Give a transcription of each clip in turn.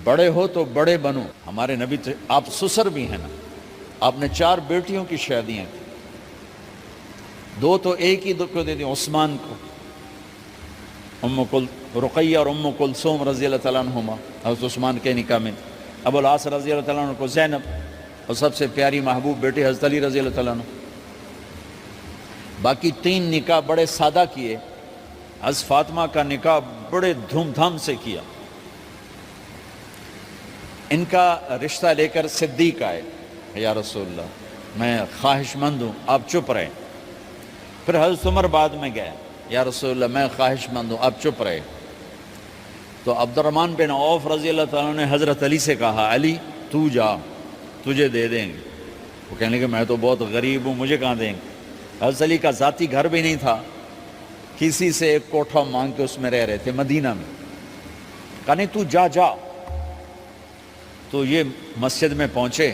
بڑے ہو تو بڑے بنو. ہمارے نبی آپ سسر بھی ہیں نا, آپ نے 4 بیٹیوں کی شادیاں کی, 2 تو ایک ہی کو دے دی عثمان کو, رقیہ اور ام کلثوم رضی اللہ تعالیٰ عنہما حضرت عثمان کے نکاح میں, ابو العاص رضی اللہ تعالیٰ عنہ کو زینب, اور سب سے پیاری محبوب بیٹی حضرت علی رضی اللہ تعالیٰ عنہ. باقی 3 نکاح بڑے سادہ کیے. حضرت فاطمہ کا نکاح بڑے دھوم دھام سے کیا. ان کا رشتہ لے کر صدیق آئے, یا رسول اللہ میں خواہش مند ہوں, آپ چپ رہے. پھر حضرت عمر بعد میں گئے, یا رسول اللہ میں خواہش مند ہوں, آپ چپ رہے. تو عبد الرحمن بن عوف رضی اللہ تعالیٰ نے حضرت علی سے کہا, علی تو جا, تجھے دے دیں گے. وہ کہنے لگے میں تو بہت غریب ہوں, مجھے کہاں دیں گے. حضرت علی کا ذاتی گھر بھی نہیں تھا, کسی سے ایک کوٹھا مانگ کے اس میں رہ رہے تھے مدینہ میں. کہا نہیں تو جا جا. تو یہ مسجد میں پہنچے,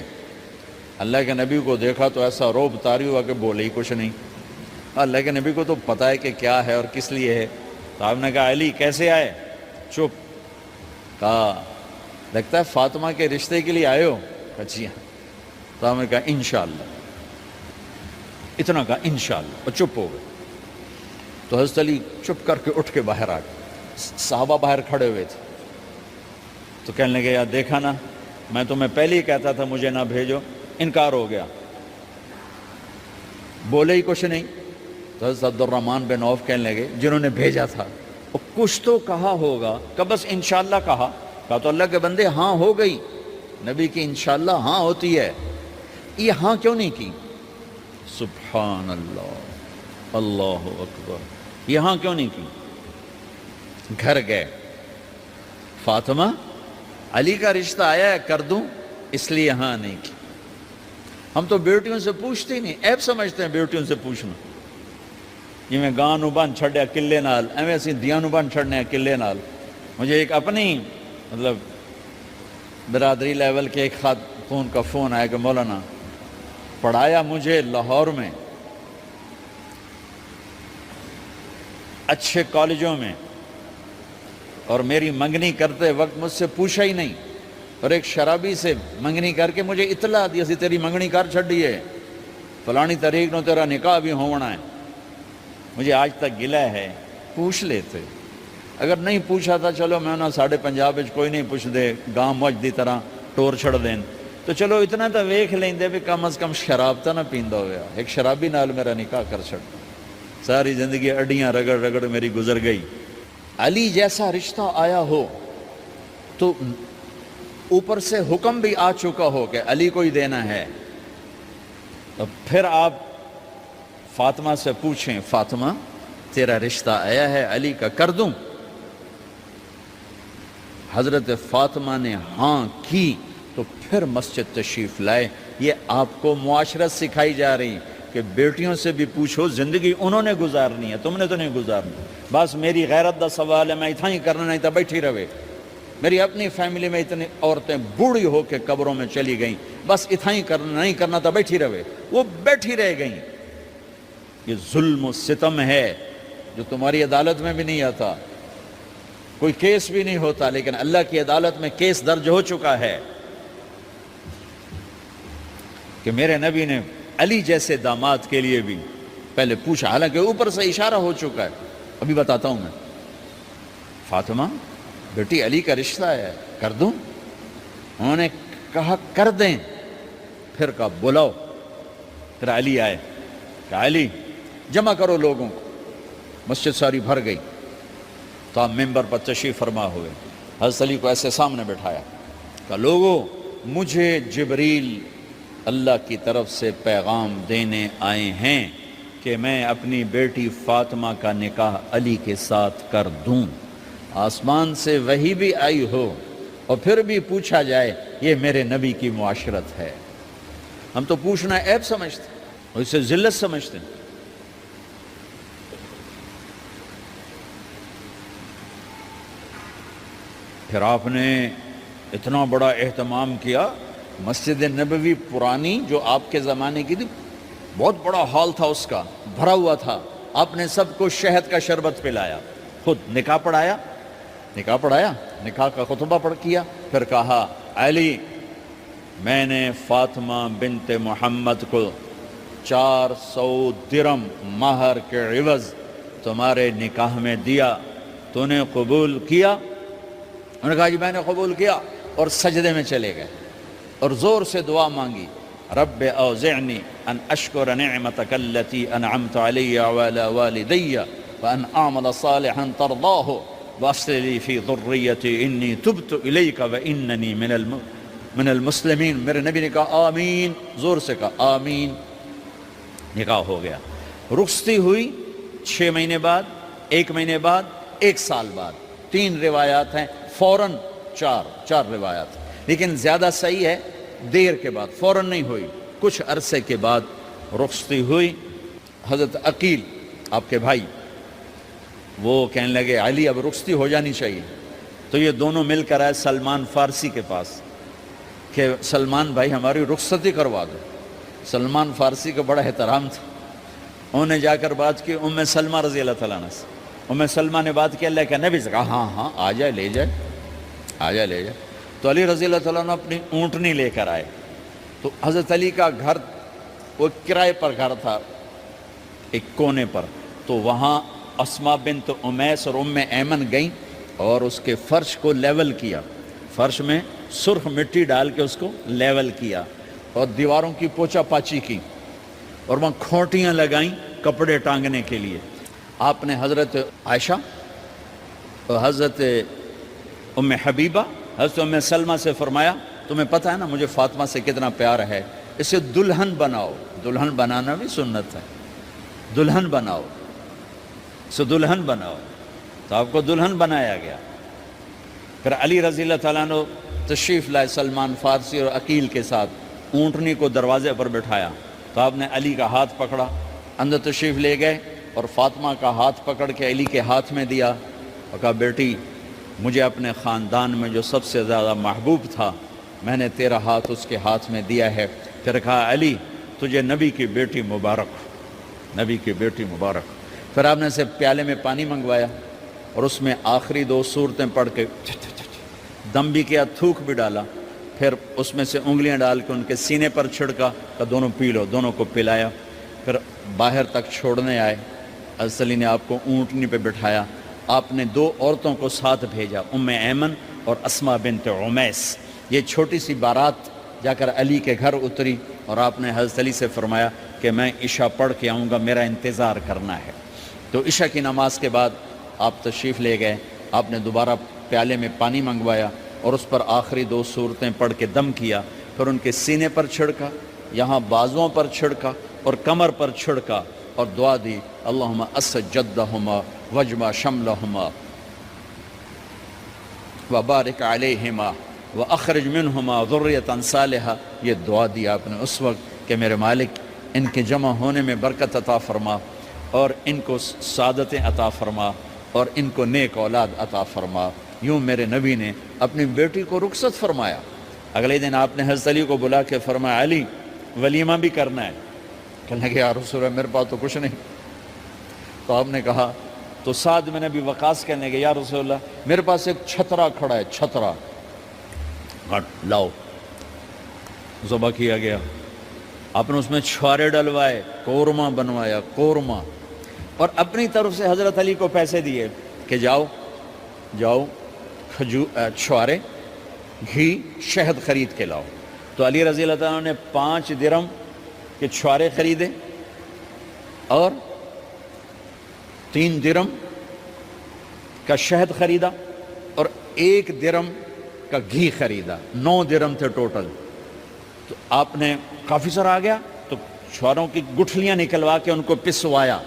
اللہ کے نبی کو دیکھا تو ایسا روب طاری ہوا کہ بولے ہی کچھ نہیں. اللہ کے نبی کو تو پتہ ہے کہ کیا ہے اور کس لیے ہے. تو آپ نے کہا علی کیسے آئے؟ چپ. کہا لگتا ہے فاطمہ کے رشتے کے لیے آئے ہو؟ کہا جی ہاں. تو آپ نے کہا انشاءاللہ, اتنا کہا انشاءاللہ, اور چپ ہو گئے. تو حضرت علی چپ کر کے اٹھ کے باہر آ گئے. صحابہ باہر کھڑے ہوئے تھے. تو کہنے لگے یار دیکھا نا, میں تمہیں پہلے ہی کہتا تھا مجھے نہ بھیجو, انکار ہو گیا, بولے ہی کچھ نہیں. تو حضرت عبد الرحمن بن عوف کہنے لگے جنہوں نے بھیجا تھا, وہ کچھ تو کہا ہوگا, کہ بس انشاءاللہ کہا. کہا تو اللہ کے بندے ہاں ہو گئی, نبی کی انشاءاللہ ہاں ہوتی ہے, یہ ہاں کیوں نہیں کی؟ سبحان اللہ, اللہ اکبر, یہ ہاں کیوں نہیں کی؟ گھر گئے, فاطمہ علی کا رشتہ آیا ہے کر دوں, اس لیے ہاں نہیں کی. ہم تو بیٹیوں سے پوچھتے ہی نہیں, عیب سمجھتے ہیں بیٹیوں سے پوچھنا. یہ میں گاں نو بن چھڑیا قلعے نال, ایویں اسی دیاں نو بن چھڑنے قلعے نال. مجھے ایک اپنی مطلب برادری لیول کے ایک خاتون کا فون آیا کہ مولانا پڑھایا مجھے لاہور میں اچھے کالجوں میں, اور میری منگنی کرتے وقت مجھ سے پوچھا ہی نہیں, اور ایک شرابی سے منگنی کر کے مجھے اطلاع دی سی تیری منگنی کر چھڑی ہے, فلانی تاریخ نو تیرا نکاح بھی ہونا ہے. مجھے آج تک گلہ ہے, پوچھ لیتے. اگر نہیں پوچھا تھا چلو میں نہ ساڑھے پنجاب کوئی نہیں پوچھ دے, گاں مجھ دی طرح ٹور چھڑ دین, تو چلو اتنا تو ویکھ لیں دے بھی کم از کم شراب تو نہ پیندا ہویا. ایک شرابی نال میرا نکاح کر چھڑ, ساری زندگی اڈیاں رگڑ رگڑ میری گزر گئی. علی جیسا رشتہ آیا ہو تو اوپر سے حکم بھی آ چکا ہو کہ علی کو ہی دینا ہے, تو پھر آپ فاطمہ سے پوچھیں فاطمہ تیرا رشتہ آیا ہے علی کا, کر دوں؟ حضرت فاطمہ نے ہاں کی تو پھر مسجد تشریف لائے. یہ آپ کو معاشرت سکھائی جا رہی کہ بیٹیوں سے بھی پوچھو, زندگی انہوں نے گزارنی ہے, تم نے تو نہیں گزارنی. بس میری غیرت دا سوال ہے, میں اتنا ہی کرنا, نہیں تو بیٹھی رہے. میری اپنی فیملی میں اتنی عورتیں بوڑھی ہو کے قبروں میں چلی گئیں, بس اتنا ہی کرنا, نہیں کرنا تو بیٹھی رہے. وہ بیٹھی رہ گئیں. یہ ظلم و ستم ہے جو تمہاری عدالت میں بھی نہیں آتا, کوئی کیس بھی نہیں ہوتا, لیکن اللہ کی عدالت میں کیس درج ہو چکا ہے کہ میرے نبی نے علی جیسے داماد کے لیے بھی پہلے پوچھا, حالانکہ اوپر سے اشارہ ہو چکا ہے. ابھی بتاتا ہوں میں. فاطمہ بیٹی علی کا رشتہ ہے, کر دوں؟ انہوں نے کہا کر دیں. پھر کہا بلاؤ. پھر علی آئے, کہا علی جمع کرو لوگوں کو. مسجد ساری بھر گئی. تو آپ ممبر پر تشریف فرما ہوئے. حضرت علی کو ایسے سامنے بٹھایا, کہا لوگو مجھے جبریل اللہ کی طرف سے پیغام دینے آئے ہیں کہ میں اپنی بیٹی فاطمہ کا نکاح علی کے ساتھ کر دوں. آسمان سے وحی بھی آئی ہو اور پھر بھی پوچھا جائے, یہ میرے نبی کی معاشرت ہے. ہم تو پوچھنا عیب سمجھتے اور اسے ذلت سمجھتے ہیں. پھر آپ نے اتنا بڑا اہتمام کیا. مسجد نبوی پرانی جو آپ کے زمانے کی تھی, بہت بڑا ہال تھا, اس کا بھرا ہوا تھا. آپ نے سب کو شہد کا شربت پلایا, خود نکاح پڑھایا, نکاح کا خطبہ پڑھ کیا, پھر کہا علی میں نے فاطمہ بنت محمد کو 400 درم مہر کے عوض تمہارے نکاح میں دیا، تو نے قبول کیا؟ انہوں نے کہا جی میں نے قبول کیا، اور سجدے میں چلے گئے اور زور سے دعا مانگی، رب اوزعنی ان اشکر نعمتک التی انعمت علی وعلی والدی وان اعمل صالحا ترضاہ واصلح لی فی ذریتی انی تبت الیک واننی من المسلمین۔ میرے نبی نے کہا آمین، زور سے کہا آمین، نکاح ہو گیا۔ رخصتی ہوئی 6 مہینے بعد، 1 مہینے بعد، 1 سال بعد، 3 روایات ہیں، فوراً 4 روایات، لیکن زیادہ صحیح ہے دیر کے بعد، فوراً نہیں ہوئی، کچھ عرصے کے بعد رخصتی ہوئی۔ حضرت عقیل آپ کے بھائی وہ کہنے لگے علی اب رخصتی ہو جانی چاہیے، تو یہ دونوں مل کر آئے سلمان فارسی کے پاس کہ سلمان بھائی ہماری رخصتی کروا دو۔ سلمان فارسی کا بڑا احترام تھا، انہوں نے جا کر بات کی ام سلمہ رضی اللہ تعالیٰ عنہ سے۔ ام سلمہ نے بات کی اللہ کے نبی سے، کہا ہاں ہاں آ جائے، لے جائے، آ جائے لے جائے۔ تو علی رضی اللہ تعالیٰ عنہ اپنی اونٹنی لے کر آئے، تو حضرت علی کا گھر وہ کرائے پر گھر تھا ایک کونے پر، تو وہاں اسماء بنت امیس اور ام ایمن گئیں اور اس کے فرش کو لیول کیا، فرش میں سرخ مٹی ڈال کے اس کو لیول کیا اور دیواروں کی پوچا پاچی کی، اور وہاں کھوٹیاں لگائیں کپڑے ٹانگنے کے لیے۔ آپ نے حضرت عائشہ اور حضرت ام حبیبہ، حضرت ام سلمہ سے فرمایا تمہیں پتہ ہے نا مجھے فاطمہ سے کتنا پیار ہے، اسے دلہن بناؤ۔ دلہن بنانا بھی سنت ہے، دلہن بناؤ، اسے دلہن بناؤ، تو آپ کو دلہن بنایا گیا۔ پھر علی رضی اللہ تعالیٰ عنہ تشریف لائے سلمان فارسی اور عقیل کے ساتھ، اونٹنی کو دروازے پر بٹھایا، تو آپ نے علی کا ہاتھ پکڑا، اندر تشریف لے گئے اور فاطمہ کا ہاتھ پکڑ کے علی کے ہاتھ میں دیا اور کہا بیٹی مجھے اپنے خاندان میں جو سب سے زیادہ محبوب تھا میں نے تیرا ہاتھ اس کے ہاتھ میں دیا ہے۔ پھر کہا علی تجھے نبی کی بیٹی مبارک، نبی کی بیٹی مبارک۔ پھر آپ نے اسے پیالے میں پانی منگوایا اور اس میں آخری 2 سورتیں پڑھ کے دم بھی کیا، تھوک بھی ڈالا، پھر اس میں سے انگلیاں ڈال کے ان کے سینے پر چھڑکا کہ دونوں پی لو، دونوں کو پلایا۔ پھر باہر تک چھوڑنے آئے، حضرت علی نے آپ کو اونٹنی پہ بٹھایا، آپ نے 2 عورتوں کو ساتھ بھیجا، ام ایمن اور اسماء بنت عمیس۔ یہ چھوٹی سی بارات جا کر علی کے گھر اتری اور آپ نے حضرت علی سے فرمایا کہ میں عشاء پڑھ کے آؤں گا، میرا انتظار کرنا ہے۔ تو عشاء کی نماز کے بعد آپ تشریف لے گئے، آپ نے دوبارہ پیالے میں پانی منگوایا اور اس پر آخری 2 سورتیں پڑھ کے دم کیا، پھر ان کے سینے پر چھڑکا، یہاں بازوؤں پر چھڑکا اور کمر پر چھڑکا اور دعا دی اللہم اسد جدہما وجمع شملہما وبارک علیہما واخرج منہما ذریۃ صالحہ۔ یہ دعا دی آپ نے اس وقت کہ میرے مالک ان کے جمع ہونے میں برکت عطا فرما اور ان کو سعادتیں عطا فرما اور ان کو نیک اولاد عطا فرما۔ یوں میرے نبی نے اپنی بیٹی کو رخصت فرمایا۔ اگلے دن آپ نے حضرت علی کو بلا کے فرمایا علی ولیمہ بھی کرنا ہے۔ کہنے لگے یا رسول اللہ میرے پاس تو کچھ نہیں۔ تو آپ نے کہا، تو سعد بن ابی وقاص کہنے لگے یا رسول اللہ میرے پاس ایک چھترا کھڑا ہے، چھترا لاؤ، ذبح کیا گیا۔ آپ نے اس میں چھوارے ڈلوائے، قورمہ بنوایا، قورمہ، اور اپنی طرف سے حضرت علی کو پیسے دیے کہ جاؤ چھوارے، گھی، شہد خرید کے لاؤ۔ تو علی رضی اللہ تعالیٰ نے 5 درم کے چھوارے خریدے اور 3 درم کا شہد خریدا اور 1 درم کا گھی خریدا، 9 درم تھے ٹوٹل۔ تو آپ نے کافی سارا آ گیا تو چھواروں کی گٹھلیاں نکلوا کے ان کو پسوایا،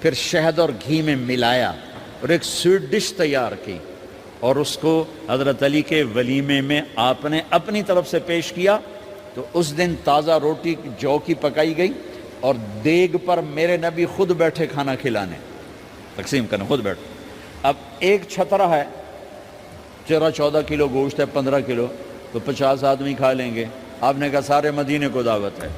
پھر شہد اور گھی میں ملایا اور ایک سویٹ ڈش تیار کی اور اس کو حضرت علی کے ولیمے میں آپ نے اپنی طرف سے پیش کیا۔ تو اس دن تازہ روٹی جو کی پکائی گئی اور دیگ پر میرے نبی خود بیٹھے کھانا کھلانے، تقسیم کرنے خود بیٹھے۔ اب ایک چھترا ہے، 13-14 کلو گوشت ہے، 15 کلو، تو 50 آدمی کھا لیں گے۔ آپ نے کہا سارے مدینے کو دعوت ہے،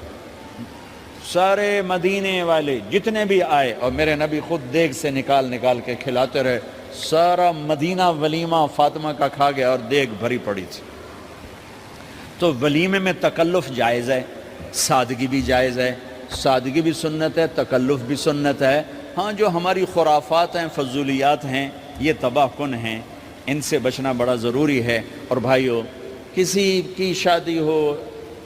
سارے مدینے والے جتنے بھی آئے، اور میرے نبی خود دیگ سے نکال کے کھلاتے رہے سارا مدینہ ولیمہ فاطمہ کا کھا گیا اور دیگ بھری پڑی تھی۔ تو ولیمے میں تکلف جائز ہے، سادگی بھی جائز ہے، سادگی بھی سنت ہے، تکلف بھی سنت ہے۔ ہاں جو ہماری خرافات ہیں، فضولیات ہیں، یہ تباہ کن ہیں، ان سے بچنا بڑا ضروری ہے۔ اور بھائیو، کسی کی شادی ہو،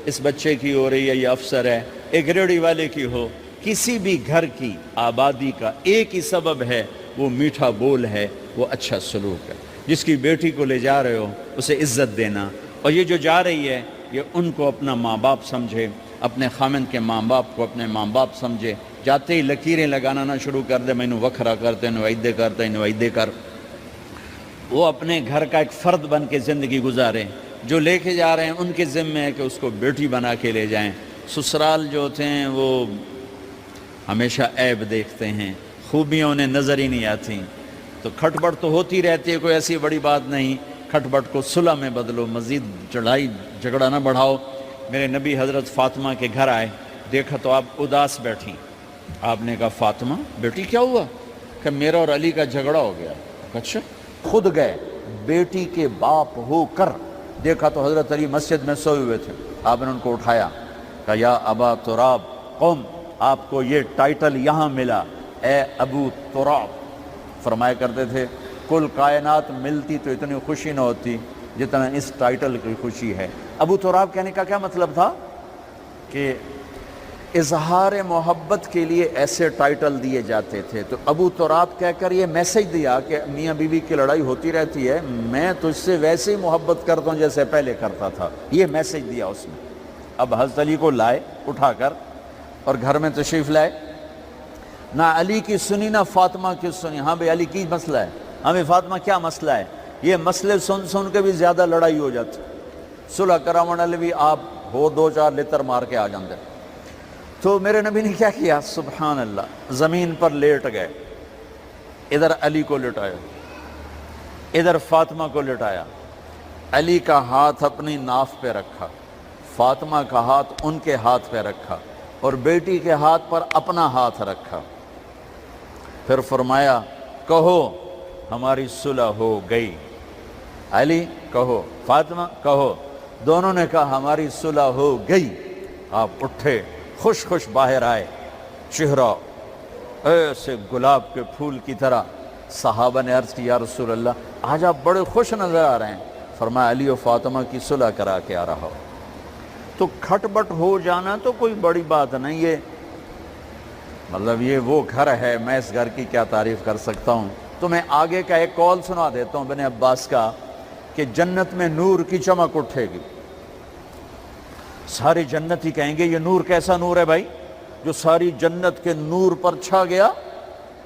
اس بچے کی ہو رہی ہے، یہ افسر ہے، ایک ریڑھی والے کی ہو، کسی بھی گھر کی آبادی کا ایک ہی سبب ہے، وہ میٹھا بول ہے، وہ اچھا سلوک ہے۔ جس کی بیٹی کو لے جا رہے ہو اسے عزت دینا، اور یہ جو جا رہی ہے یہ ان کو اپنا ماں باپ سمجھے، اپنے خامند کے ماں باپ کو اپنے ماں باپ سمجھے، جاتے ہی لکیریں لگانا نہ شروع کر دے، میں وکھرا کرتے نویدے کرتے نویدے کر۔ وہ اپنے گھر کا ایک فرد بن کے زندگی گزارے، جو لے کے جا رہے ہیں ان کے ذمہ ہے کہ اس کو بیٹی بنا کے لے جائیں۔ سسرال جو ہوتے ہیں وہ ہمیشہ عیب دیکھتے ہیں، خوبیاں انہیں نظر ہی نہیں آتی، تو کھٹ بٹ تو ہوتی رہتی ہے، کوئی ایسی بڑی بات نہیں، کھٹ بٹ کو صلح میں بدلو، مزید لڑائی جھگڑا نہ بڑھاؤ۔ میرے نبی حضرت فاطمہ کے گھر آئے، دیکھا تو آپ اداس بیٹھی۔ آپ نے کہا فاطمہ بیٹی کیا ہوا؟ کہ میرا اور علی کا جھگڑا ہو گیا۔ اچھا؟ خود گئے بیٹی کے باپ ہو کر، دیکھا تو حضرت علی مسجد میں سوئے ہوئے تھے، آپ نے ان کو اٹھایا، کہا یا ابا تراب قم، آپ کو یہ ٹائٹل یہاں ملا، اے ابو تراب۔ فرمایا کرتے تھے کل کائنات ملتی تو اتنی خوشی نہ ہوتی جتنا اس ٹائٹل کی خوشی ہے۔ ابو تراب کہنے کا کیا مطلب تھا؟ کہ اظہار محبت کے لیے ایسے ٹائٹل دیے جاتے تھے، تو ابو تراب کہہ کر یہ میسج دیا کہ میاں بیوی کی لڑائی ہوتی رہتی ہے، میں تجھ سے ویسے ہی محبت کرتا ہوں جیسے پہلے کرتا تھا، یہ میسج دیا اس نے۔ اب حضرت علی کو لائے اٹھا کر اور گھر میں تشریف لائے، نہ علی کی سنی نہ فاطمہ کی سنی۔ ہاں بھئی علی کی مسئلہ ہے، ہمیں فاطمہ کیا مسئلہ ہے؟ یہ مسئلے سن سن کے بھی زیادہ لڑائی ہو جاتی، صلح کراون والے بھی آپ ہو دو چار لتر مار کے آ جاندے۔ تو میرے نبی نے کیا کیا؟ سبحان اللہ، زمین پر لیٹ گئے، ادھر علی کو لٹایا، ادھر فاطمہ کو لٹایا، علی کا ہاتھ اپنی ناف پہ رکھا، فاطمہ کا ہاتھ ان کے ہاتھ پہ رکھا، اور بیٹی کے ہاتھ پر اپنا ہاتھ رکھا۔ پھر فرمایا کہو ہماری صلح ہو گئی، علی کہو، فاطمہ کہو، دونوں نے کہا ہماری صلح ہو گئی۔ آپ اٹھے، خوش خوش باہر آئے، چہرہ ایسے گلاب کے پھول کی طرح۔ صحابہ نے عرض کی یا رسول اللہ آج آپ بڑے خوش نظر آ رہے ہیں۔ فرمایا علی و فاطمہ کی صلح کرا کے آ رہا ہو۔ تو کھٹ بٹ ہو جانا تو کوئی بڑی بات نہیں ہے، مطلب یہ وہ گھر ہے، میں اس گھر کی کیا تعریف کر سکتا ہوں۔ تو میں آگے کا ایک قول سنا دیتا ہوں ابن عباس کا، کہ جنت میں نور کی چمک اٹھے گی، سارے جنتی کہیں گے یہ نور کیسا نور ہے بھائی جو ساری جنت کے نور پر چھا گیا؟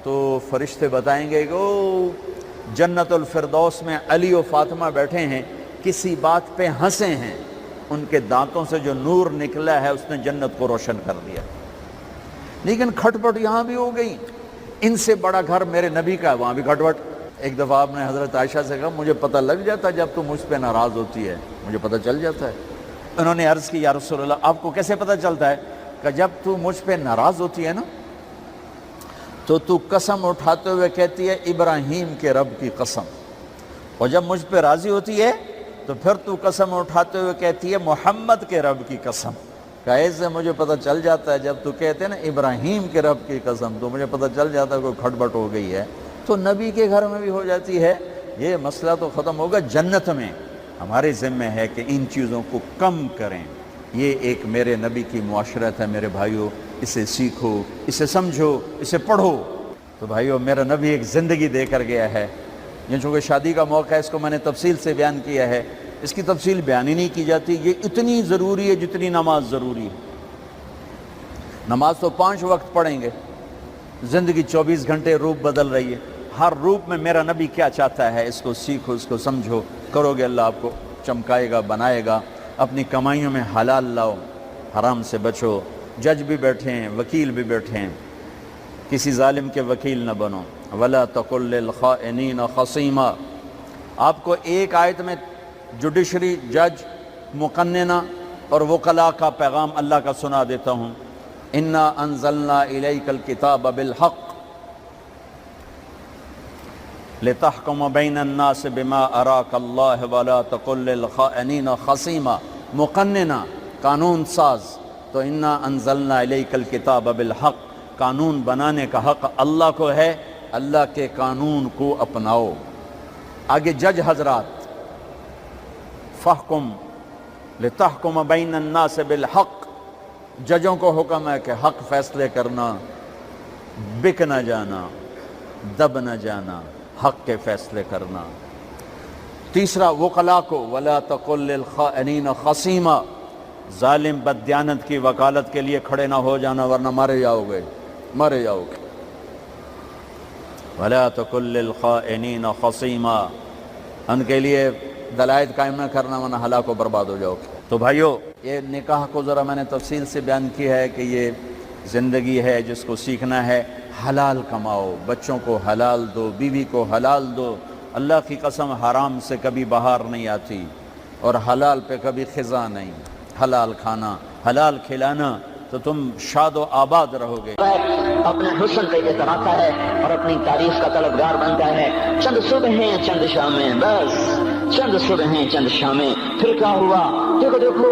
تو فرشتے بتائیں گے کہ او جنت الفردوس میں علی و فاطمہ بیٹھے ہیں، کسی بات پہ ہنسے ہیں، ان کے دانتوں سے جو نور نکلا ہے اس نے جنت کو روشن کر دیا۔ لیکن کھٹ پٹ یہاں بھی ہو گئی، ان سے بڑا گھر میرے نبی کا ہے، وہاں بھی کھٹ پٹ۔ ایک دفعہ آپ نے حضرت عائشہ سے کہا مجھے پتہ لگ جاتا ہے جب تو مجھ پہ ناراض ہوتی ہے، مجھے پتہ چل جاتا ہے۔ انہوں نے عرض کی یا رسول اللہ آپ کو کیسے پتہ چلتا ہے؟ کہ جب تو مجھ پہ ناراض ہوتی ہے نا تو قسم اٹھاتے ہوئے کہتی ہے ابراہیم کے رب کی قسم، اور جب مجھ پہ راضی ہوتی ہے تو پھر تو قسم اٹھاتے ہوئے کہتی ہے محمد کے رب کی قسم۔ کہ ایسے مجھے پتہ چل جاتا ہے جب تو کہتے ہیں نا ابراہیم کے رب کی قسم، تو مجھے پتہ چل جاتا ہے کوئی کھٹ بٹ ہو گئی ہے۔ تو نبی کے گھر میں بھی ہو جاتی ہے، یہ مسئلہ تو ختم ہوگا۔ جنت میں ہمارے ذمہ ہے کہ ان چیزوں کو کم کریں، یہ ایک میرے نبی کی معاشرت ہے میرے بھائیوں، اسے سیکھو، اسے سمجھو، اسے پڑھو۔ تو بھائیوں میرا نبی ایک زندگی دے کر گیا ہے، یہ چونکہ شادی کا موقع ہے اس کو میں نے تفصیل سے بیان کیا ہے، اس کی تفصیل بیان ہی نہیں کی جاتی، یہ اتنی ضروری ہے جتنی نماز ضروری ہے۔ نماز تو 5 وقت پڑھیں گے، زندگی 24 گھنٹے روپ بدل رہی ہے، ہر روپ میں میرا نبی کیا چاہتا ہے اس کو سیکھو، اس کو سمجھو، کرو گے اللہ آپ کو چمکائے گا، بنائے گا۔ اپنی کمائیوں میں حلال لاؤ، حرام سے بچو۔ جج بھی بیٹھے ہیں، وکیل بھی بیٹھے ہیں، کسی ظالم کے وکیل نہ بنو۔ وَلَا تَقُلْ لِلْخَائِنِينَ خَصِيمًا۔ آپ کو ایک آیت میں جوڈیشری، جج، مقننہ اور وکلاء کا پیغام اللہ کا سنا دیتا ہوں۔ إِنَّا أَنزَلْنَا إِلَيْكَ الْكِتَابَ بِالْحَقِّ لتحکم بین الناس بما اراک اللہ ولا تقل للخائنین خصیما، مقننہ قانون ساز، تو انا انزلنا الیک الکتاب بالحق، قانون بنانے کا حق اللہ کو ہے، اللہ کے قانون کو اپناؤ۔ آگے جج حضرات، فحکم لتحکم بین الناس بالحق، ججوں کو حکم ہے کہ حق فیصلے کرنا، بک نہ جانا، دب نہ جانا، حق کے فیصلے کرنا۔ تیسرا وکلاء کو ولا تقل للخائنین خصیما، ظالم بددیانت کی وکالت کے لیے کھڑے نہ ہو جانا ورنہ مارے جاؤ گے، مارے جاؤ گے۔ ولا تقل للخائنین خصیما، ان کے لیے دلائل قائم نہ کرنا ورنہ ہلاک و برباد ہو جاؤ گے۔ تو بھائیو، یہ نکاح کو ذرا میں نے تفصیل سے بیان کی ہے کہ یہ زندگی ہے جس کو سیکھنا ہے۔ حلال کماؤ، بچوں کو حلال دو، بیوی کو حلال دو۔ اللہ کی قسم حرام سے کبھی بہار نہیں آتی اور حلال پہ کبھی خزاں نہیں۔ حلال کھانا، حلال کھلانا تو تم شاد و آباد رہو گے۔ اپنے حسن پہ اتراتا ہے اور اپنی تعریف کا طلبگار بنتا ہے۔ چند صبح چند شامیں، بس چند صبح چند شامیں، پھر کیا ہوا؟ دیکھو دیکھو،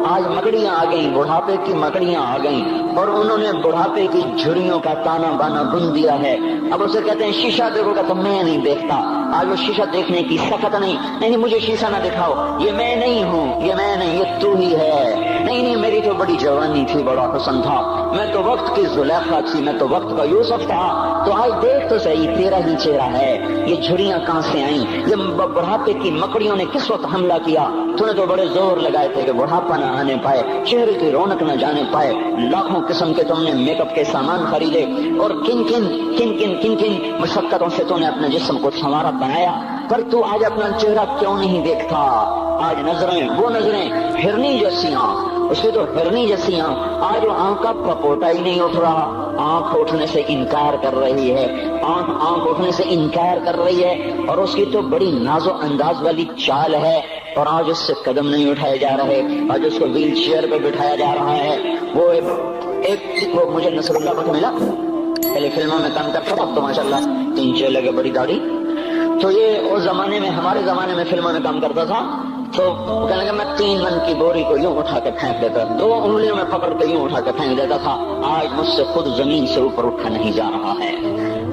آج مکڑیاں آ گئیں، بڑھاپے کی مکڑیاں آ گئیں اور انہوں نے بڑھاپے کی جھریوں کا تانا بانا بن دیا ہے۔ اب اسے کہتے ہیں شیشہ دیکھو گا تو میں نہیں دیکھتا۔ آج وہ شیشہ دیکھنے کی سخت نہیں مجھے شیشہ نہ دکھاؤ، یہ میں نہیں ہوں، یہ میں نہیں، یہ تو ہی ہے۔ نہیں میری تو بڑی جوانی تھی، بڑا حسن تھا، میں تو وقت کی زلیخا تھی، میں تو وقت کا یوسف تھا۔ تو آج دیکھ تو صحیح، تیرا ہی چہرہ ہے۔ یہ جھریاں کہاں سے آئیں؟ یہ بڑھاپے کی مکڑیوں نے کس وقت حملہ کیا؟ تو نے تو بڑے زور لگائے تھے کہ بڑھاپا نہ آنے پائے، چہرے کی رونق نہ جانے پائے۔ لاکھوں قسم کے تم نے میک اپ کے سامان خریدے اور کن کن مشقتوں سے تو نے اپنے جسم کو سنوارا بنایا، پر تو آج اپنا چہرہ کیوں نہیں دیکھتا؟ آج نظریں، وہ نظریں ہرنی جیسیاں، اس کی تو ہرنی جیسیاں، آج وہ آنکھ کا پپوٹا ہی نہیں اٹھ رہا، آنکھ اٹھنے سے انکار کر رہی ہے، آنکھ اٹھنے سے انکار کر رہی ہے، اور اس کی تو بڑی ناز و انداز والی چال ہے، اور آج اس سے قدم نہیں اٹھائے جا رہے، آج اس کو ویل چیئر پہ بٹھایا جا رہا ہے۔ وہ مجھے نصر اللہ کو ملا، پہلے فلموں میں کام کرتا تھا، تو ماشاءاللہ 3 لگے بڑی داڑھی، تو یہ اس زمانے میں، ہمارے زمانے میں فلموں میں کام کرتا تھا، تو کہنے لگا میں 3 من کی بوری کو یوں اٹھا کے پھینک دیتا، 2 انگلیوں میں پکڑ کے یوں اٹھا کے پھینک دیتا تھا، آج مجھ سے خود زمین سے اوپر اٹھا نہیں جا رہا ہے۔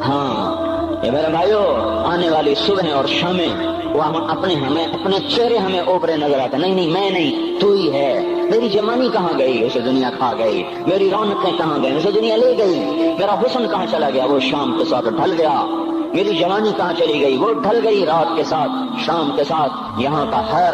ہاں یہ میرے بھائیو، آنے والی صبح اور شامیں وہ اپنے چہرے ہمیں اوپرے نظر آتے، نہیں میں نہیں، تو ہی ہے۔ میری جوانی کہاں گئی؟ اسے دنیا کھا گئی۔ میری رونقیں کہاں گئی؟ اسے دنیا لے گئی۔ میرا حسن کہاں چلا گیا؟ وہ شام کے ساتھ ڈھل گیا۔ میری جوانی کہاں چلی گئی؟ وہ ڈھل گئی رات کے ساتھ، شام کے ساتھ۔ یہاں کا ہر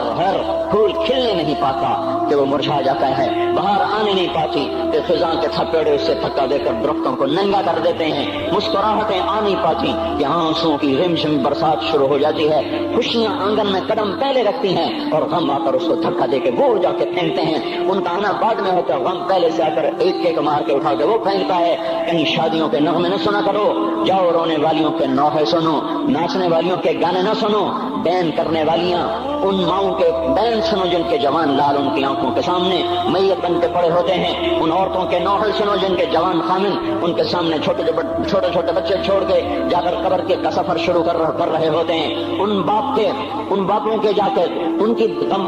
پھول کھلنے نہیں پاتا کہ وہ مرجھا جاتا ہے، باہر آنے نہیں پاتی کہ خزاں کے تھپیڑے اس سے دھکا دے کر درختوں کو ننگا کر دیتے ہیں، مسکراہٹیں آ نہیں پاتی کہ آنسوؤں کی رم جھم برسات شروع ہو جاتی ہے، خوشیاں آنگن میں قدم پہلے رکھتی ہیں اور غم آ کر اس کو دھکا دے کے وہ جا کے پھینکتے ہیں۔ ان کا آنا بعد میں ہوتا ہے، غم پہلے سے آ کر ایک مار کے اٹھا کے وہ پھینکتا ہے۔ کہیں شادیوں کے نغمے نہ سنا کرو، جاؤ رونے والیوں کے نوحے سنو، ناچنے والیوں کے گانے نہ سنو، بین کرنے والیاں ان ماؤں کے بین سنو جن کے جوان لال ان کی آنکھوں کے سامنے میت بن کے پڑے ہوتے ہیں، ان عورتوں کے نوحے سنو جن کے جوان خامن ان کے سامنے چھوٹے چھوٹے بچے چھوڑ کے جا کر قبر کے کا سفر شروع کر رہے ہوتے ہیں، ان باپوں کے جا کر ان کی غم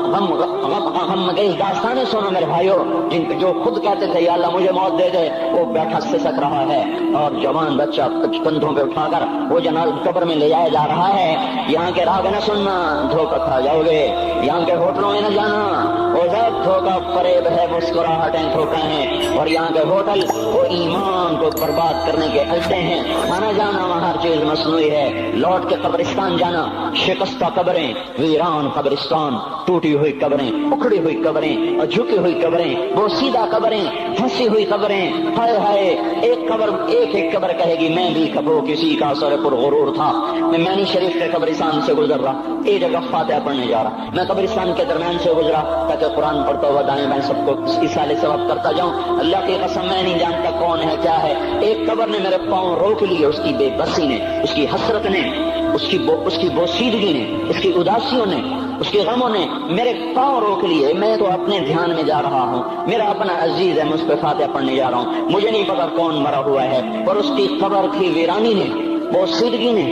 داستانیں سنو میرے بھائیو، جو خود کہتے تھے یا اللہ مجھے موت دے دے، وہ بیٹھا سسک رہا ہے اور جوان بچہ کندھوں پہ اٹھا کر وہ جنازہ قبر میں لے جایا جا رہا ہے۔ یہاں کے راگ نہ سننا، دھوکہ کھا جاؤ گے، یہاں کے ہوٹلوں میں نہ جانا، وہ سب دھوکہ فریب ہے، مسکراہٹیں دھوکہ ہیں، اور یہاں کے ہوٹل وہ ایمان کو برباد کرنے کے اڈے ہیں۔ آنا جانا وہاں ہر چیز مصنوعی ہے، لوٹ کے قبرستان جانا، شکستہ قبریں، ویران قبرستان، ٹوٹی ہوئی قبریں، اکھڑی ہوئی قبریں اور جھکی ہوئی قبریں، وہ سیدھا قبریں، پھنسی ہوئی قبریں، ہائے ہائے، ایک قبر کہے گی میں بھی کبو کسی کا سر پر غرور تھا۔ میں مینی شریف کے قبرستان سے گزر رہا، ایک جگہ فاتحہ پڑھنے جا رہا، میں قبرستان کے درمیان سے گزرا تاکہ قرآن پڑھتا ہوا دائیں بائیں سب کو اصالے ثواب کرتا جاؤں۔ اللہ کی قسم میں نہیں جانتا کون ہے کیا ہے، ایک قبر نے میرے پاؤں روک لیے، اس کی بے بسی نے، اس کی حسرت نے، اس کی بوسیدگی نے، اس کی اداسیوں نے، اس کے غموں نے میرے پاؤں روک لیے۔ میں تو اپنے دھیان میں جا رہا ہوں، میرا اپنا عزیز ہے، میں اس پہ فاتحہ پڑھنے جا رہا ہوں، مجھے نہیں پتا کون مرا ہوا ہے، اور اس کی قبر کی ویرانی نے، بوسیدگی نے،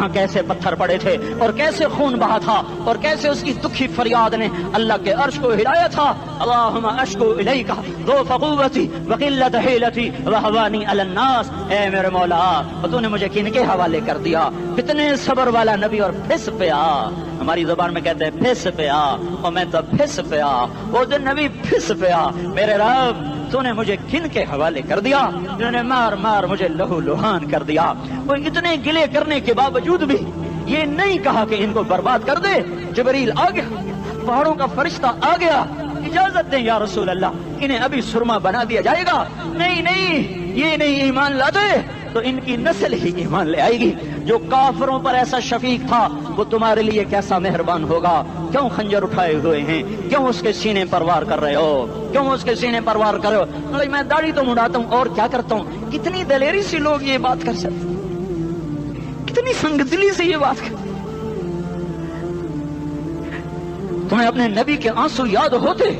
یہاں کیسے پتھر پڑے تھے اور کیسے خون بہا تھا اور کیسے اس کی دکھی فریاد نے اللہ کے عرش کو ہلایا تھا. اللہم اشکو الیک ضعف قوتی وقلت حیلتی وہوانی علی الناس. اے میرے مولا تو نے مجھے کن کے حوالے کر دیا. کتنے صبر والا نبی اور پھس پیا. ہماری زبان میں کہتے ہیں پھس پیا اور میں تو پھس پیا. وہ دن نبی پھس پیا. میرے رب تو نے مجھے کن کے حوالے کر دیا جنہوں نے مار مار مجھے لہو لہان کر دیا. وہ اتنے گلے کرنے کے باوجود بھی یہ نہیں کہا کہ ان کو برباد کر دے. جبریل آ گیا, پہاڑوں کا فرشتہ آ گیا, اجازت دیں یا رسول اللہ, انہیں ابھی سرما بنا دیا جائے گا. نہیں نہیں, یہ نہیں ایمان لاتے تو ان کی نسل ہی ایمان لے آئے گی. جو کافروں پر ایسا شفیق تھا وہ تمہارے لیے کیسا مہربان ہوگا. کیوں خنجر اٹھائے ہوئے ہیں, کیوں اس کے سینے پر وار کر رہے ہو, کیوں اس کے سینے پر وار کر رہے ہو. میں داڑھی تو مڑاتا ہوں اور کیا کرتا ہوں. کتنی دلیری سے لوگ یہ بات کر سکتے, کتنی سنگ دلی سے یہ بات کر. تمہیں اپنے نبی کے آنسو یاد ہوتے,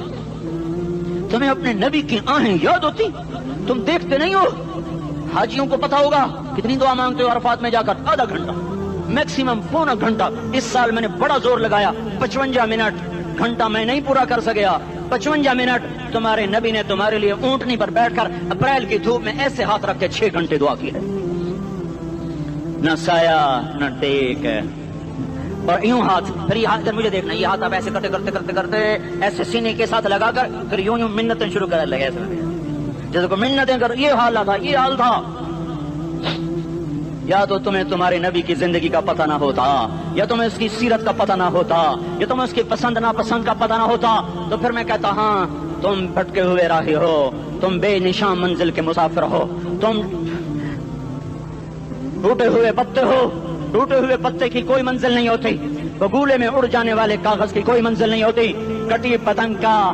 تمہیں اپنے نبی کی آہیں یاد ہوتی. تم دیکھتے نہیں ہو. حاجیوں کو پتا ہوگا کتنی دعا مانگتے ہو عرفات میں جا کر. آدھا گھنٹہ, میکسیمم پونا گھنٹہ. اس سال میں نے بڑا زور لگایا, 55 منٹ. گھنٹہ میں نہیں پورا کر سکیا. 55 منٹ تمہارے نبی نے تمہارے لیے اونٹنی پر بیٹھ کر اپریل کی دھوپ میں ایسے ہاتھ رکھ کے 6 گھنٹے دعا کی ہے. نہ سایہ نہ ٹیک, اور یوں ہاتھ. پھر یہ ہاتھ مجھے دیکھنا, یہ ہاتھ آپ ایسے کرتے کرتے کرتے کرتے ایسے سینے کے ساتھ لگا کر پھر یوں یوں منتیں شروع کر لگے ایسے جیسے کو منتیں کر. یہ حال تھا, یہ حال تھا. یا تو تمہیں تمہارے نبی کی زندگی کا پتہ نہ ہوتا, یا تمہیں اس کی سیرت کا پتہ نہ ہوتا, یا تمہیں اس کی پسند ناپسند کا پتہ نہ ہوتا. تو پھر میں کہتا ہاں تم بھٹکے ہوئے راہی ہو, تم بے نشان منزل کے مسافر ہو, تم ٹوٹے ہوئے پتے ہو. ٹوٹے ہوئے پتے کی کوئی منزل نہیں ہوتی. بگولے میں اڑ جانے والے کاغذ کی کوئی منزل نہیں ہوتی. کٹی پتنگ کا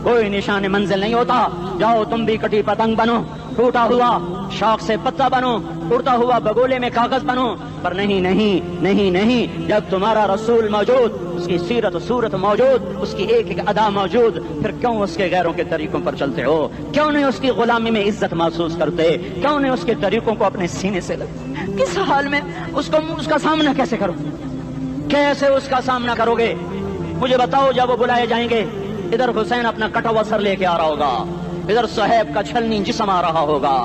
کوئی نشان منزل نہیں ہوتا. جاؤ تم بھی کٹی پتنگ بنو, ٹوٹا ہوا شاخ سے پتا بنو, اڑتا ہوا بگولے میں کاغذ بنو. پر نہیں نہیں نہیں نہیں, جب تمہارا رسول موجود, اس کی سیرت صورت موجود, اس کی ایک ایک ادا موجود, پھر کیوں اس کے غیروں کے طریقوں پر چلتے ہو؟ کیوں نہیں اس کی غلامی میں عزت محسوس کرتے؟ کیوں نہیں اس کے طریقوں کو اپنے سینے سے لگتے؟ کس حال میں اس کا سامنا کیسے کرو, کیسے اس کا سامنا کرو گے؟ مجھے بتاؤ. جب وہ بلائے جائیں گے, ادھر حسین اپنا کٹا ہوا سر لے کے آ رہا ہوگا, ادھر صہیب کا چھلنی جسم آ رہا ہوگا,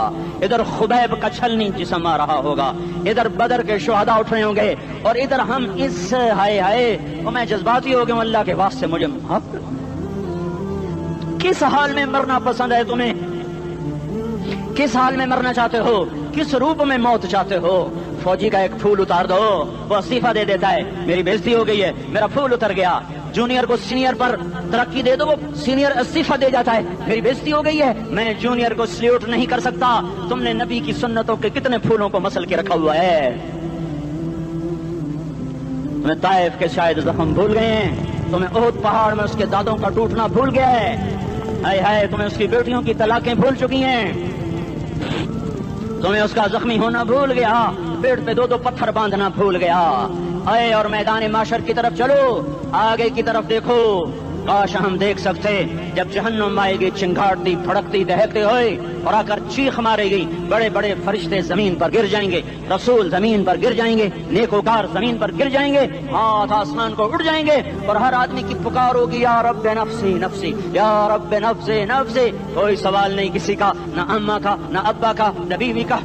ادھر خبیب کا چھلنی جسم آ رہا ہوگا, ادھر بدر کے شہداء اٹھ رہے ہوں گے, اور ادھر ہم اس ہائے ہائے اور میں جذباتی ہو گیا ہوں, اللہ کے واسطے مجھے معاف. کس حال میں مرنا پسند ہے تمہیں؟ کس حال میں مرنا چاہتے ہو؟ کس روپ میں موت چاہتے ہو؟ فوجی کا ایک پھول اتار دو, وہ استعفیٰ دے دیتا ہے, میری بےزتی ہو گئی ہے, میرا پھول اتر گیا. جونیئر کو سینئر پر ترقی دے دو, وہ سینئر استعفیٰ دے جاتا ہے, میری بےزتی ہو گئی ہے, میں جونیئر کو سلیوٹ نہیں کر سکتا. تم نے نبی کی سنتوں کے کتنے پھولوں کو مسل کے رکھا ہوا ہے. تمہیں طائف کے شاید زخم بھول گئے ہیں, تمہیں احد پہاڑ میں اس کے دانتوں کا ٹوٹنا بھول گیا ہے. ہائے ہائے, تمہیں اس کی بیٹیوں کی طلاقیں بھول چکی ہیں, تمہیں اس کا زخمی ہونا بھول گیا, پیٹ پہ 2 پتھر باندھنا بھول گیا. آئے اور میدان معاشر کی طرف چلو, آگے کی طرف دیکھو. کاش ہم دیکھ سکتے جب جہنم آئے گی چنگھاڑتی پھڑکتی دہتے ہوئے اور آ کر چیخ مارے گی, بڑے بڑے فرشتے زمین پر گر جائیں گے, رسول زمین پر گر جائیں گے, نیکوکار زمین پر گر جائیں گے, ہاتھ آسمان کو اڑ جائیں گے, اور ہر آدمی کی پکار ہوگی یا رب نفسی نفسی, یا رب نفسی نفسی. کوئی سوال نہیں کسی کا, نہ اماں کا, نہ ابا کا, نہ بیوی کا.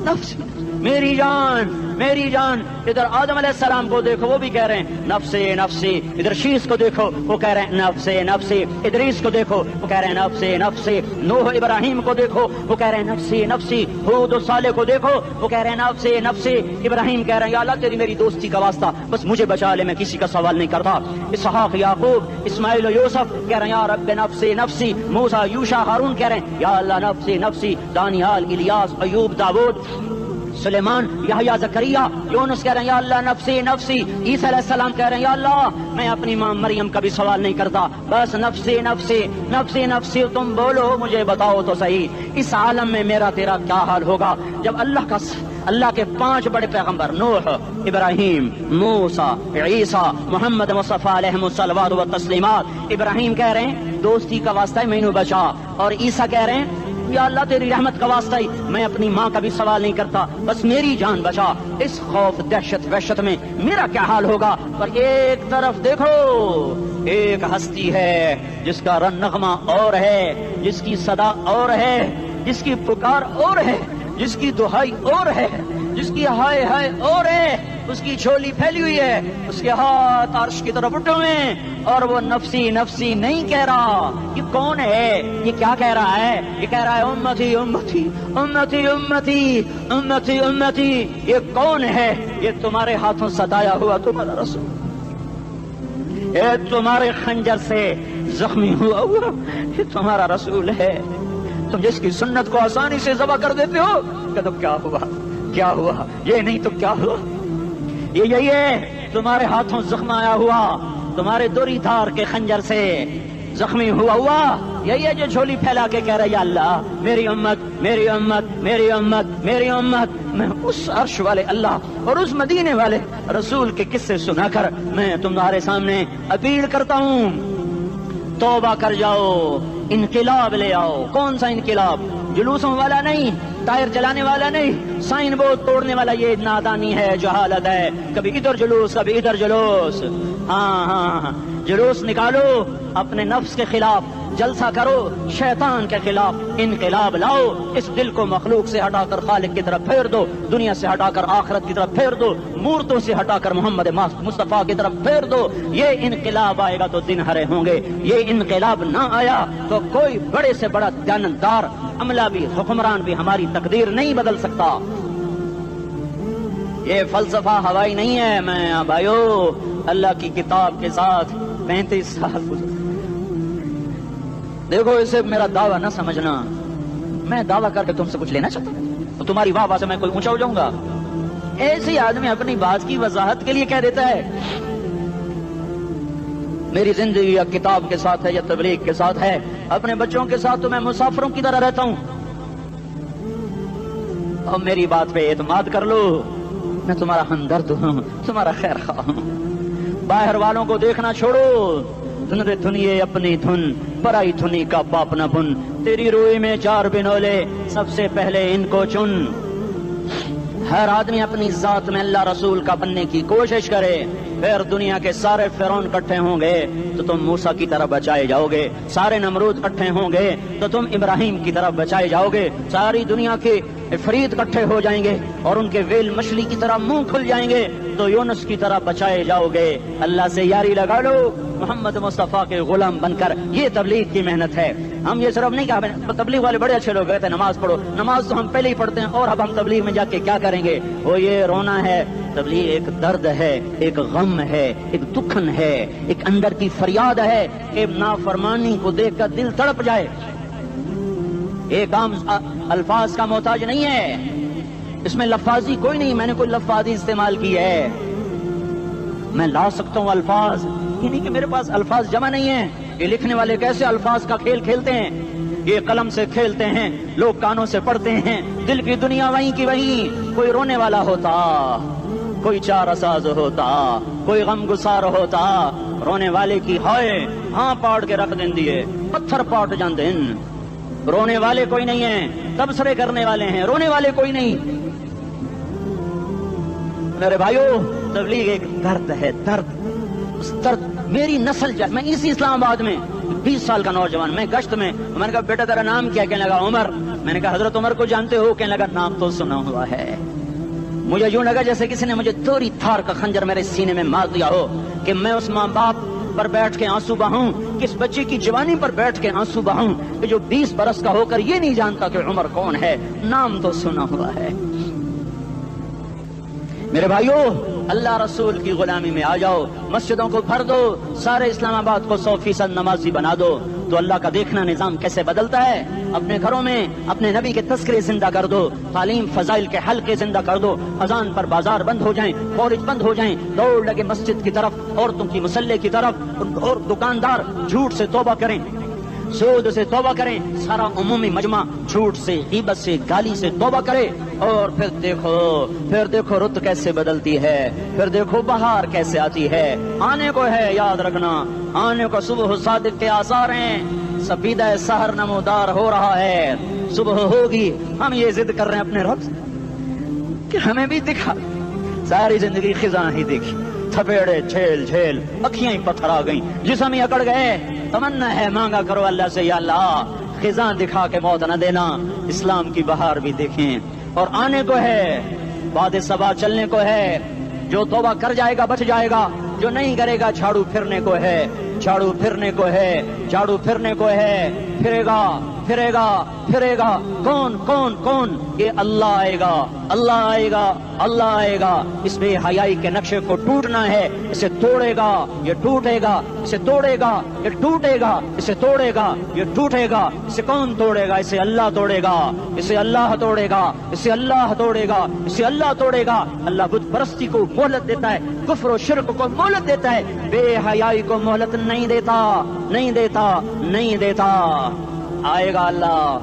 نفسی, میری جان میری جان. ادھر آدم علیہ السلام کو دیکھو, وہ بھی کہہ رہے ہیں نفسی نفسی. ادھر شیس کو دیکھو, وہ کہہ رہے ہیں نفسی نفسی. ادریس کو دیکھو, وہ کہہ رہے ہیں نفسی نفسی. نوح ابراہیم کو دیکھو, وہ کہہ رہے ہیں نفسی نفسی. ہود و صالح کو دیکھو, وہ کہہ رہے ہیں نفسی نفسی. ابراہیم کہہ رہے ہیں یا اللہ تیری میری دوستی کا واسطہ, بس مجھے بچا لے, میں کسی کا سوال نہیں کرتا. اسحاق یعقوب اسماعیل و یوسف کہہ رہے ہیں یا رب نفسی نفسی. موسیٰ یوشع ہارون کہہ رہے ہیں یا اللہ نفسی نفسی. دانیال الیاس ایوب داؤد سلیمان یحییٰ زکریا یونس کہہ رہے ہیں یا اللہ نفسی نفسی. عیسیٰ علیہ السلام کہہ رہے ہیں یا اللہ میں اپنی ماں مریم کا بھی سوال نہیں کرتا, بس نفسی نفسی نفسی نفسی. تم بولو, مجھے بتاؤ تو صحیح, اس عالم میں میرا تیرا کیا حال ہوگا جب اللہ کے 5 بڑے پیغمبر نوح, ابراہیم, موسیٰ, عیسیٰ, محمد مصطفیٰ علیہ الصلوات و تسلیمات. ابراہیم کہہ رہے ہیں دوستی کا واسطہ ہے مینو بچا, اور عیسیٰ کہہ رہے ہیں یا اللہ تیری رحمت کا واسطہ ہی میں اپنی ماں کا بھی سوال نہیں کرتا، بس میری جان بچا۔ اس خوف دہشت وحشت میں میرا کیا حال ہوگا؟ پر ایک طرف دیکھو، ایک ہستی ہے جس کا رن نغمہ اور ہے، جس کی صدا اور ہے، جس کی پکار اور ہے، جس کی دہائی اور ہے، جس کی ہائے ہائے اور ہے، اس کی جھولی پھیلی ہوئی ہے، اس کے ہاتھ عرش کی طرف اٹھے ہوئے ہیں، اور وہ نفسی نفسی نہیں کہہ رہا۔ یہ کون ہے؟ یہ کیا کہہ رہا ہے؟ یہ کہہ رہا ہے امتی امتی امتی امتی امتی امتی۔ یہ کون ہے؟ یہ تمہارے ہاتھوں ستایا ہوا تمہارا رسول، یہ تمہارے خنجر سے زخمی ہوا یہ تمہارا رسول ہے، تم جس کی سنت کو آسانی سے ذبح کر دیتے ہو۔ کہ تو کیا ہوا؟ کیا ہوا؟ یہ نہیں تو کیا ہوا؟ یہ یہی ہے تمہارے ہاتھوں زخم آیا ہوا، تمہارے دوری دھار کے خنجر سے زخمی ہوا یہی ہے جو جھولی پھیلا کے کہہ رہا ہے یا اللہ میری امت میری امت میری امت میری امت۔ میں اس عرش والے اللہ اور اس مدینے والے رسول کے قصے سنا کر میں تمہارے سامنے اپیل کرتا ہوں، توبہ کر جاؤ، انقلاب لے آؤ۔ کون سا انقلاب؟ جلوسوں والا نہیں، ٹائر چلانے والا نہیں، سائن بورڈ توڑنے والا، یہ نادانی ہے، جہالت ہے۔ کبھی ادھر جلوس کبھی ادھر جلوس۔ ہاں جلوس نکالو اپنے نفس کے خلاف، جلسہ کرو شیطان کے خلاف، انقلاب لاؤ۔ اس دل کو مخلوق سے ہٹا کر خالق کی طرف پھیر دو، دنیا سے ہٹا کر آخرت کی طرف پھیر دو، مورتوں سے ہٹا کر محمد مصطفیٰ کی طرف پھیر دو۔ یہ انقلاب آئے گا تو دن ہرے ہوں گے، یہ انقلاب نہ آیا تو کوئی بڑے سے بڑا دیانتدار عملہ بھی حکمران بھی ہماری تقدیر نہیں بدل سکتا۔ یہ فلسفہ ہوائی نہیں ہے۔ میں بھائیو اللہ کی کتاب کے ساتھ 35 سال گزرے۔ دیکھو اسے میرا دعویٰ نہ سمجھنا، میں دعویٰ کر کے تم سے کچھ لینا چاہتا ہوں تو تمہاری واہ واہ سے میں کوئی اونچا ہو جاؤں گا؟ ایسے آدمی اپنی بات کی وضاحت کے لیے کہہ دیتا ہے میری زندگی یا کتاب کے ساتھ ہے یا تبلیغ کے ساتھ ہے، اپنے بچوں کے ساتھ تو میں مسافروں کی طرح رہتا ہوں، اور میری بات پہ اعتماد کر لو، میں تمہارا ہمدرد ہوں، تمہارا خیر خواہ ہوں۔ باہر والوں کو دیکھنا چھوڑو، دھن رے دھنیے اپنی دھن، پرائی دھنی کا باپ نہ بن، تیری روئی میں 4 بنولے سب سے پہلے ان کو چن۔ ہر آدمی اپنی ذات میں اللہ رسول کا بننے کی کوشش کرے، پھر دنیا کے سارے فرعون اکٹھے ہوں گے تو تم موسیٰ کی طرف بچائے جاؤ گے، سارے نمرود اکٹھے ہوں گے تو تم ابراہیم کی طرف بچائے جاؤ گے، ساری دنیا کے عفریت اکٹھے ہو جائیں گے اور ان کے ویل مچھلی کی طرح منہ کھل جائیں گے تو یونس کی طرح بچائے جاؤ گے۔ اللہ سے یاری لگا لو، محمد مصطفیٰ کے غلام بن کر۔ یہ تبلیغ کی محنت ہے۔ ہم یہ صرف نہیں کہا تبلیغ والے بڑے اچھے لوگ کہتے ہیں نماز پڑھو، نماز تو ہم پہلے ہی پڑھتے ہیں، اور اب ہم تبلیغ میں جا کے کیا کریں گے؟ وہ یہ رونا ہے۔ تبلیغ ایک درد ہے، ایک غم ہے، ایک دکھن ہے، ایک اندر کی فریاد ہے کہ نافرمانی کو دیکھ کر دل تڑپ جائے۔ ایک عام الفاظ کا محتاج نہیں ہے، اس میں لفاظی کوئی نہیں، میں نے کوئی لفاظی استعمال کی ہے، میں لا سکتا ہوں الفاظ، یہ نہیں کہ میرے پاس الفاظ جمع نہیں ہیں۔ یہ لکھنے والے کیسے الفاظ کا کھیل کھیلتے ہیں، یہ قلم سے کھیلتے ہیں، لوگ کانوں سے پڑھتے ہیں، دل کی دنیا وہیں کی وہیں۔ کوئی رونے والا ہوتا، کوئی چار ساز ہوتا، کوئی غم گسار ہوتا، رونے والے کی ہائے ہاں پاڑ کے رکھ دیں دیے، پتھر پاٹ جان دیں۔ رونے والے کوئی نہیں ہیں، تبصرے کرنے والے ہیں، رونے والے کوئی نہیں۔ میرے بھائیو تبلیغ ایک درد ہے، درد، اس درد میری نسل جائے۔ میں اسی اسلام آباد میں 20 سال کا نوجوان، میں گشت میں نے کہا بیٹا تیرا نام کیا؟ کہنے لگا عمر۔ میں نے کہا حضرت عمر کو جانتے ہو؟ کہنے لگا نام تو سنا ہوا ہے۔ مجھے یوں لگا جیسے کسی نے مجھے دوری تھار کا خنجر میرے سینے میں مار دیا ہو کہ میں اس ماں باپ پر بیٹھ کے آنسو بہاؤں، کس بچے کی جوانی پر بیٹھ کے آنسو بہاؤں کہ جو 20 برس کا ہو کر یہ نہیں جانتا کہ عمر کون ہے، نام تو سنا ہوا ہے۔ میرے بھائیو اللہ رسول کی غلامی میں آ جاؤ، مسجدوں کو بھر دو، سارے اسلام آباد کو 100% نمازی بنا دو، تو اللہ کا دیکھنا نظام کیسے بدلتا ہے۔ اپنے گھروں میں اپنے نبی کے تذکرے زندہ کر دو، تعلیم فضائل کے حلقے زندہ کر دو، اذان پر بازار بند ہو جائیں، کالج بند ہو جائیں، دوڑ لگے مسجد کی طرف، عورتوں کی مصلے کی طرف، اور دکاندار جھوٹ سے توبہ کریں، سود سے توبہ کریں، سارا عمومی مجمع جھوٹ سے، غیبت سے، گالی سے توبہ کرے، اور پھر دیکھو رت کیسے بدلتی ہے، پھر دیکھو بہار کیسے آتی ہے۔ آنے کو ہے، یاد رکھنا، آنے کو صبح صادق کے آثار ہیں، سفیدہ سحر نمودار ہو رہا ہے۔ صبح ہوگی ہم یہ ضد کر رہے ہیں اپنے رب سے کہ ہمیں بھی دکھا. ساری زندگی خزاں ہی دیکھی, تھپیڑے جھیل جھیل, اکھیاں ہی پتھر آ گئیں, جسم ہی اکڑ گئے. تمنا ہے مانگا کرو اللہ سے, یا اللہ خزاں دکھا کے موت نہ دینا, اسلام کی بہار بھی دیکھیں. اور آنے کو ہے, بعد صبا چلنے کو ہے. جو توبہ کر جائے گا بچ جائے گا, جو نہیں کرے گا جھاڑو پھرنے کو ہے, جھاڑو پھرنے کو ہے, جھاڑو پھرنے کو ہے. پھرے گا پھرے گا پھرے گا. کون کون کون؟ یہ اللہ آئے گا, اللہ آئے گا, اللہ آئے گا. اس بے حیائی کے نقشے کو ٹوٹنا ہے, اسے توڑے گا یہ ٹوٹے گا, اسے توڑے گا یہ ٹوٹے گا, اسے توڑے گا یہ ٹوٹے گا. اسے کون توڑے گا؟ اسے اللہ توڑے گا, اسے اللہ توڑے گا, اسے اللہ توڑے گا, اسے اللہ توڑے گا. اللہ بت پرستی کو مہلت دیتا ہے, کفر و شرک کو مہلت دیتا ہے, بے حیائی کو مہلت نہیں دیتا, نہیں دیتا, نہیں دیتا. آئے گا اللہ.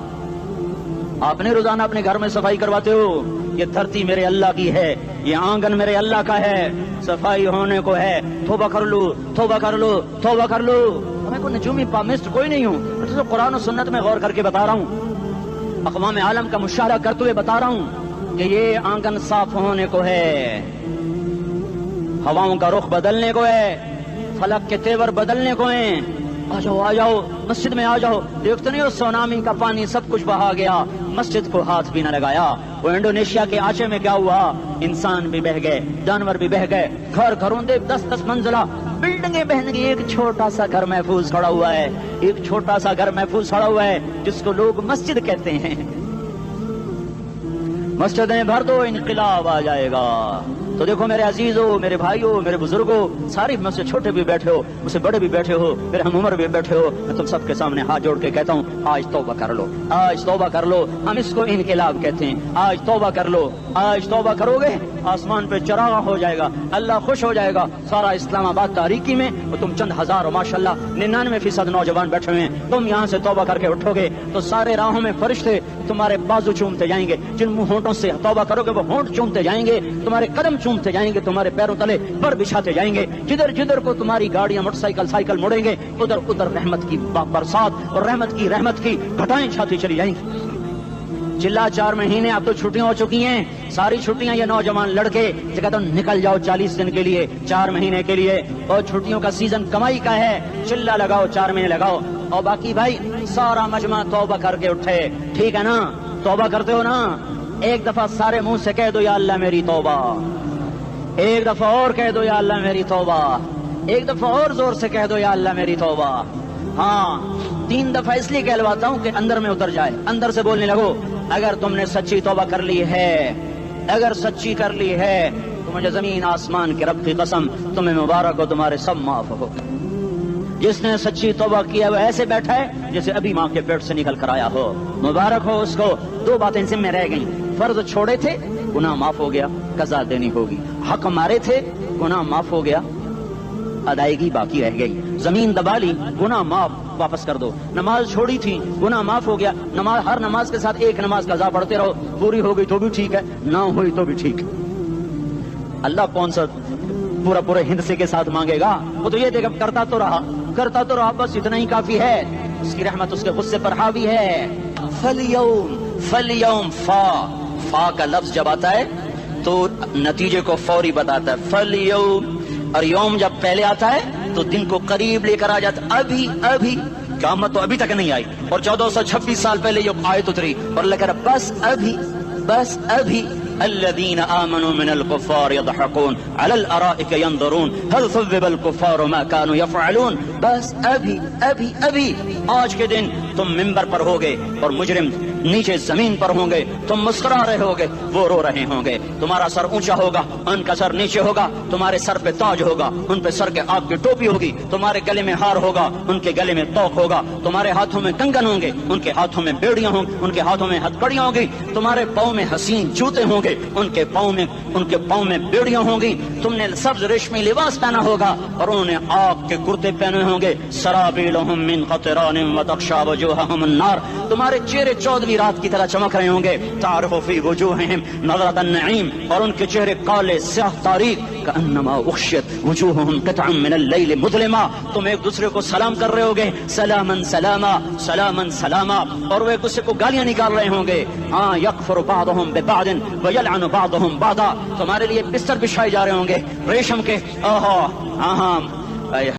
آپ نے روزانہ اپنے گھر میں صفائی کرواتے ہو, یہ دھرتی میرے اللہ کی ہے, یہ آنگن میرے اللہ کا ہے, صفائی ہونے کو ہے. توبہ کر لو, توبہ کر لو, توبہ کر لو. میں کوئی نجومی پامسٹ کوئی نہیں ہوں, میں تو قرآن و سنت میں غور کر کے بتا رہا ہوں, اقوام عالم کا مشاہدہ کرتے ہوئے بتا رہا ہوں کہ یہ آنگن صاف ہونے کو ہے, ہواؤں کا رخ بدلنے کو ہے, فلک کے تیور بدلنے کو ہیں. آ جاؤ آ جاؤ, مسجد میں آ جاؤ. دیکھتے نہیں ہو سونامی کا پانی سب کچھ بہا گیا, مسجد کو ہاتھ بھی نہ لگایا. وہ انڈونیشیا کے آچے میں کیا ہوا, انسان بھی بہ گئے, جانور بھی بہ گئے, گھر گھروندے 10-10 منزلہ بلڈنگیں بہن گئی. ایک چھوٹا سا گھر محفوظ کھڑا ہوا ہے, ایک چھوٹا سا گھر محفوظ کھڑا ہوا ہے جس کو لوگ مسجد کہتے ہیں. مسجدیں بھر دو, انقلاب آ جائے گا. تو دیکھو میرے عزیزو, میرے بھائیو, میرے بزرگو, ساری مجھ سے چھوٹے بھی بیٹھے ہو, مجھ سے بڑے بھی بیٹھے ہو, میرے ہم عمر بھی بیٹھے ہو, میں تم سب کے سامنے ہاتھ جوڑ کے کہتا ہوں, آج توبہ کر لو, آج توبہ کر لو. ہم اس کو انقلاب کہتے ہیں. آج توبہ کر لو, آج توبہ کرو گے آسمان پہ چراغ ہو جائے گا, اللہ خوش ہو جائے گا. سارا اسلام آباد تاریکی میں اور تم چند ہزار اور ماشاءاللہ 99% نوجوان بیٹھے ہوئے ہیں. تم یہاں سے توبہ کر کے اٹھو گے تو سارے راہوں میں فرشتے تمہارے بازو چومتے جائیں گے. جن ہونٹوں سے توبہ کرو گے وہ ہونٹ چومتے جائیں گے, تمہارے قدم چومتے جائیں گے, تمہارے پیروں تلے پر بچھاتے جائیں گے. جدھر جدھر کو تمہاری گاڑیاں موٹر سائیکل سائیکل مڑیں گے, ادھر ادھر رحمت کی برسات اور رحمت کی گھٹائیں چھاتی چلی جائیں گی. چلا 4 مہینے اب تو چھٹیاں ہو چکی ہیں, ساری چھٹیاں یہ نوجوان لڑکے کہتے ہیں نکل جاؤ 40 دن کے لیے, 4 مہینے کے لیے. اور چھٹیوں کا سیزن کمائی کا ہے, چلا لگاؤ 4 مہینے لگاؤ. اور باقی بھائی سارا مجمع توبہ کر کے اٹھے, ٹھیک ہے نا؟ توبہ کرتے ہو نا؟ ایک دفعہ سارے منہ سے کہہ دو یا اللہ میری توبہ, ایک دفعہ اور کہہ دو یا اللہ میری توبہ, ایک دفعہ اور زور سے کہہ دو یا اللہ میری توبہ. ہاں 3 دفعہ اس لیے کہلواتا ہوں کہ اندر میں اتر جائے, اندر سے بولنے لگو. اگر تم نے سچی توبہ کر لی ہے, اگر سچی کر لی ہے تو مجھے زمین آسمان کے رب کی قسم تمہیں مبارک ہو, تمہارے سب معاف ہو. جس نے سچی توبہ کیا وہ ایسے بیٹھا ہے جیسے ابھی ماں کے پیٹ سے نکل کر آیا ہو, مبارک ہو اس کو. 2 باتیں ذمہ رہ گئیں, فرض چھوڑے تھے گناہ معاف ہو گیا, قضا دینی ہوگی. حق مارے تھے گناہ معاف ہو گیا, ادائیگی باقی رہ گئی. زمین دبا لی گناہ معاف, واپس کر دو. نماز چھوڑی تھی گناہ معاف ہو گیا, نماز ہر نماز کے ساتھ ایک نماز قضا پڑھتے رہو, پوری ہو گئی تو بھی ٹھیک ہے, نہ ہوئی تو بھی ٹھیک. اللہ کون سا پورے ہند کے ساتھ مانگے گا؟ وہ تو یہ دیکھ کرتا تو رہا, بس اتنا ہی کافی ہے. اس کی رحمت اس کے غصے پر حاوی ہے. فلیوم فا کا لفظ جب آتا ہے تو نتیجے کو فوری بتاتا ہے. فلیوم, اور یوم جب پہلے آتا ہے تو دن کو قریب لے کر آ جاتا. ابھی قیامت تو ابھی تک نہیں آئی, اور 1426 سال پہلے یہ آیت اتری, اور اللہ کہہ رہا بس ابھی الذين آمنوا من الكفار يضحكون على الارائك ينظرون هل ثوب الكفار ما كانوا يفعلون. بس ابھی آج کے دن تم منبر پر ہوگے اور مجرم نیچے زمین پر ہوں گے, تم مسکرا رہے ہوگے, وہ رو رہے ہوں گے. تمہارا سر اونچا ہوگا, ان کا سر نیچے ہوگا. تمہارے سر پہ تاج ہوگا, ان پہ سر کے آگ کی ٹوپی ہوگی. تمہارے گلے میں ہار ہوگا, ان کے گلے میں توق ہوگا. تمہارے ہاتھوں میں کنگن ہوں گے, ان کے ہاتھوں میں بیڑیاں ہوں گی, ان کے ہاتھوں میں ہتکڑیاں ہوں گی. تمہارے پاؤں میں حسین جوتے ہوں گے, ان کے پاؤں میں بیڑیاں ہوں گی. تم نے سبز ریشمی لباس پہنا ہوگا اور انہوں نے آگ کے کرتے پہنے ہوں گے. سرابیلہم من قطران وتغشی وجوہہم النار، تمہارے چہرے چودھویں رات کی طرح چمک رہے ہوں گے. تعرف فی وجوہہم نظرۃ النعیم، اور ان کے چہرے کالے سیاہ تاریک. کأنما اغشیت وجوہہم قطعا من اللیل مظلما، تم ایک دوسرے کو سلام کر رہے ہوگے، سلاما سلاما سلاما سلاما، اور وہ ایک دوسرے کو گالیاں نکال رہے ہوں گے. ہاں یکفر بعضہم ببعض ویلعن بعضہم بعضا، تمہارے لیے بستر بچھائے جا رہے ہوں گے ریشم کے. ہاں